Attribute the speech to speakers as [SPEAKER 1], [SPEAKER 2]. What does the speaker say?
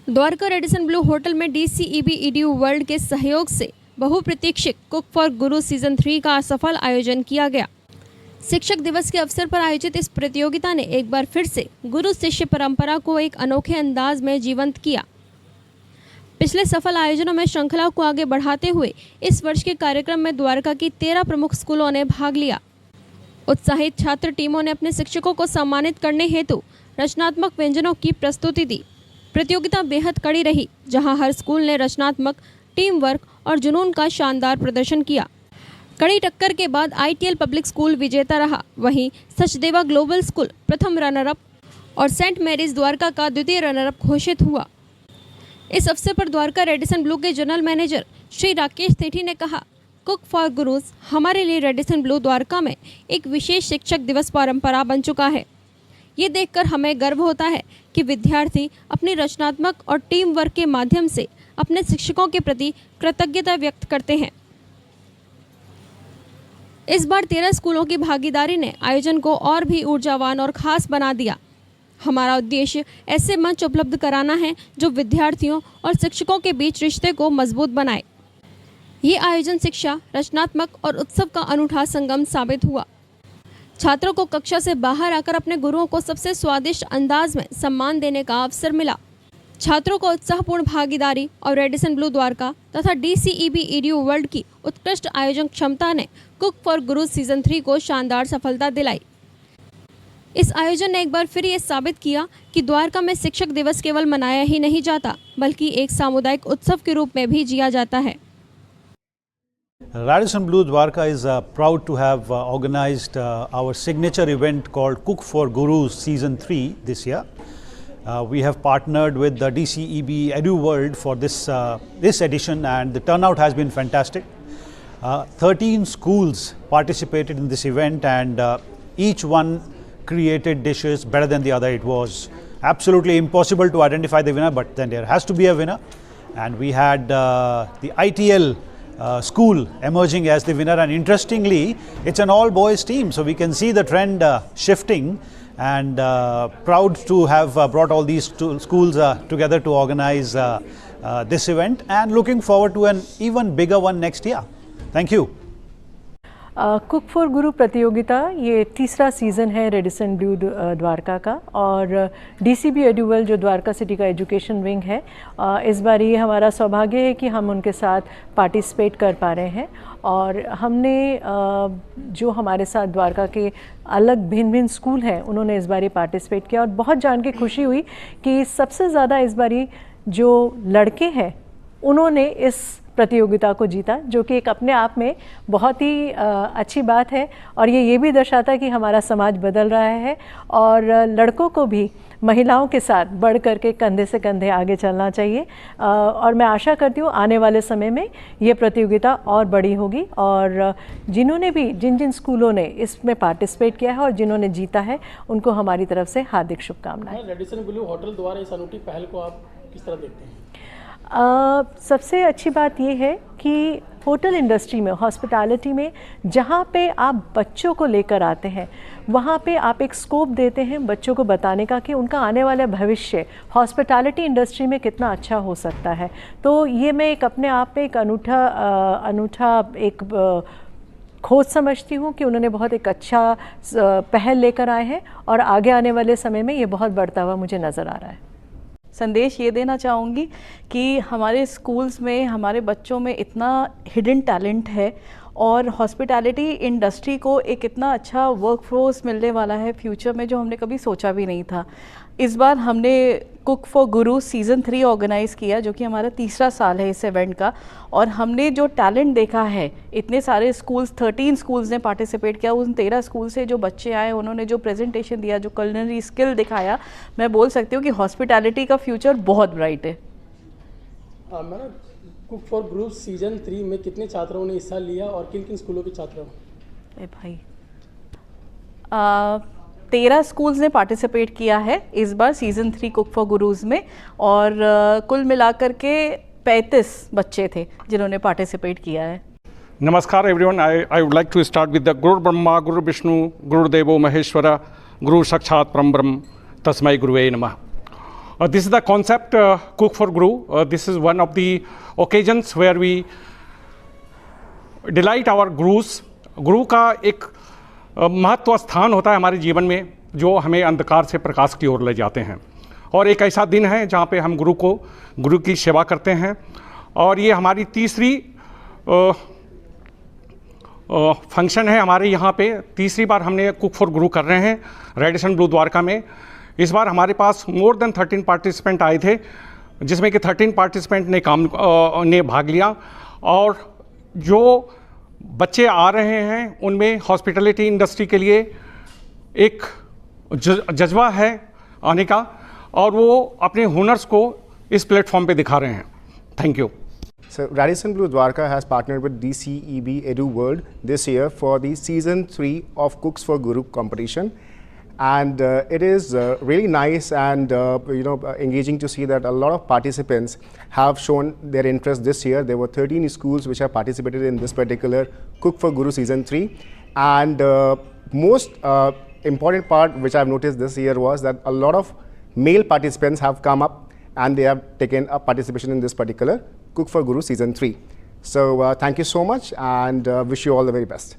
[SPEAKER 1] Dwarka Radisson Blu hotel में DCEB EDU world के सहयोग से बहुप्रतीक्षित कुक फॉर गुरु सीजन 3 का सफल आयोजन किया गया। शिक्षक दिवस के अवसर पर आयोजित इस प्रतियोगिता ने एक बार फिर से गुरु शिष्य परंपरा को एक अनोखे अंदाज में जीवंत किया। पिछले सफल आयोजनों में श्रृंखला को आगे बढ़ाते हुए इस वर्ष के कार्यक्रम में द्वारका की 13 प्रमुख स्कूलों ने भाग लिया। उत्साहित छात्र टीमों ने अपने शिक्षकों को सम्मानित करने हेतु रचनात्मक व्यंजनों की प्रस्तुति दी। प्रतियोगिता बेहद कड़ी रही, जहां हर स्कूल ने रचनात्मक, टीम वर्क और जुनून का शानदार प्रदर्शन किया। कड़ी टक्कर के बाद ITL पब्लिक स्कूल विजेता रहा, वहीं सचदेवा ग्लोबल स्कूल प्रथम रनरअप और सेंट मैरीज द्वारका का द्वितीय रनरअप घोषित हुआ। इस अवसर पर द्वारका रेडिसन ब्लू के जनरल मैनेजर श्री राकेश सेठी ने कहा, कुक फॉर गुरुज हमारे लिए रेडिसन ब्लू द्वारका में एक विशेष शिक्षक दिवस परंपरा बन चुका है। ये देखकर हमें गर्व होता है कि विद्यार्थी अपनी रचनात्मक और टीम वर्क के माध्यम से अपने शिक्षकों के प्रति कृतज्ञता व्यक्त करते हैं। इस बार 13 स्कूलों की भागीदारी ने आयोजन को और भी ऊर्जावान और खास बना दिया। हमारा उद्देश्य ऐसे मंच उपलब्ध कराना है जो विद्यार्थियों और शिक्षकों के बीच रिश्ते को मजबूत बनाए। ये आयोजन शिक्षा, रचनात्मक और उत्सव का अनूठा संगम साबित हुआ। छात्रों को कक्षा से बाहर आकर अपने गुरुओं को सबसे स्वादिष्ट अंदाज में सम्मान देने का अवसर मिला। छात्रों को उत्साहपूर्ण भागीदारी और रेडिसन ब्लू द्वारका तथा DCEB EDU वर्ल्ड की उत्कृष्ट आयोजन क्षमता ने कुक फॉर गुरु सीजन 3 को शानदार सफलता दिलाई। इस आयोजन ने एक बार फिर ये साबित किया कि द्वारका में शिक्षक दिवस केवल मनाया ही नहीं जाता, बल्कि एक सामुदायिक उत्सव के रूप में भी जिया जाता है।
[SPEAKER 2] Radisson Blu Dwarka is proud to have organized our signature event called Cook for Gurus Season 3 this year. We have partnered with the DCEB EDU World for this edition, and the turnout has been fantastic. 13 schools participated in this event, and each one created dishes better than the other. It was absolutely impossible to identify the winner, but then there has to be a winner, and we had the ITL school emerging as the winner, and interestingly it's an all boys team, so we can see the trend shifting, and proud to have brought all these schools together to organize this event, and looking forward to an even bigger one next year. Thank you.
[SPEAKER 3] Cook for गुरु प्रतियोगिता ये तीसरा season है Radisson Blu Dwarka का, और DCEB EDU world जो Dwarka city का education wing है, इस बार ये हमारा सौभाग्य है कि हम उनके साथ पार्टिसिपेट कर पा रहे हैं। और हमने जो हमारे साथ द्वारका के अलग भिन्न भिन्न स्कूल हैं, उन्होंने इस बार पार्टिसिपेट किया, और बहुत जान के खुशी हुई कि सबसे ज़्यादा इस बार जो लड़के हैं उन्होंने इस प्रतियोगिता को जीता, जो कि एक अपने आप में बहुत ही अच्छी बात है। और ये भी दर्शाता है कि हमारा समाज बदल रहा है, और लड़कों को भी महिलाओं के साथ बढ़ करके कंधे से कंधे आगे चलना चाहिए। और मैं आशा करती हूँ आने वाले समय में ये प्रतियोगिता और बड़ी होगी, और जिन्होंने भी जिन स्कूलों ने इसमें पार्टिसिपेट किया है और जिन्होंने जीता है, उनको हमारी तरफ से हार्दिक शुभकामनाएं।
[SPEAKER 4] रेडिसन ब्लू होटल द्वारा इस अनूठी पहल को आप किस तरह देखते हैं?
[SPEAKER 3] सबसे अच्छी बात यह है कि होटल इंडस्ट्री में, हॉस्पिटैलिटी में, जहाँ पे आप बच्चों को लेकर आते हैं, वहाँ पे आप एक स्कोप देते हैं बच्चों को बताने का कि उनका आने वाला भविष्य हॉस्पिटैलिटी इंडस्ट्री में कितना अच्छा हो सकता है। तो ये मैं एक अपने आप में एक अनूठा एक खोज समझती हूँ कि उन्होंने बहुत एक अच्छा पहल लेकर आए हैं, और आगे आने वाले समय में ये बहुत बढ़ता हुआ मुझे नज़र आ रहा है।
[SPEAKER 5] संदेश ये देना चाहूँगी कि हमारे स्कूल्स में, हमारे बच्चों में इतना हिडन टैलेंट है, और हॉस्पिटैलिटी इंडस्ट्री को एक इतना अच्छा वर्कफोर्स मिलने वाला है फ्यूचर में, जो हमने कभी सोचा भी नहीं था। इस बार हमने cook for Guru season 3 organise किया, जो कि हमारा तीसरा साल है इस इवेंट का, और हमने जो टैलेंट देखा है, इतने सारे स्कूल्स, 13 स्कूल्स ने पार्टिसिपेट किया। उन 13 स्कूल से जो बच्चे आए, उन्होंने जो प्रेजेंटेशन दिया, जो कुलिनरी स्किल दिखाया, मैं बोल सकती हूँ कि हॉस्पिटैलिटी का फ्यूचर बहुत ब्राइट है।
[SPEAKER 4] Madam, cook for Guru season 3 में कितने छात्रों ने हिस्सा लिया और किन किन स्कूलों के छात्रों?
[SPEAKER 5] भाई 13 स्कूल्स ने पार्टिसिपेट किया है इस बार सीज़न 3 कुक फॉर गुरुज़ में, और कुल मिलाकर के 35 बच्चे थे जिन्होंने पार्टिसिपेट किया है।
[SPEAKER 6] नमस्कार everyone, I would like to start with the गुरु ब्रह्मा गुरु विष्णु गुरुदेवो महेश्वरा गुरु साक्षात परम ब्रह्म तस्मै गुरुवे नमः। This is the concept Cook for Guru. This is one of the occasions where we delight our gurus. गुरु का एक महत्व स्थान होता है हमारे जीवन में जो हमें अंधकार से प्रकाश की ओर ले जाते हैं, और एक ऐसा दिन है जहाँ पे हम गुरु की सेवा करते हैं। और ये हमारी तीसरी फंक्शन है हमारे यहाँ पे। तीसरी बार हमने कुक फॉर गुरु कर रहे हैं रेडिसन ब्लू द्वारका में। इस बार हमारे पास मोर देन 13 पार्टिसिपेंट आए थे, जिसमें कि 13 पार्टिसिपेंट ने भाग लिया। और जो बच्चे आ रहे हैं उनमें हॉस्पिटैलिटी इंडस्ट्री के लिए एक जज्बा है आने का, और वो अपने हुनर्स को इस प्लेटफॉर्म पे दिखा रहे हैं। Thank you.
[SPEAKER 7] So Radisson Blu Dwarka has partnered with DCEB Edu World this year for the season 3 of Cooks for Guru competition, and it is really nice and engaging to see that a lot of participants have shown their interest this year. There were 13 schools which have participated in this particular Cook for Guru season 3, and most important part which I have noticed this year was that a lot of male participants have come up and they have taken a participation in this particular Cook for Guru season 3. So thank you so much, and wish you all the very best.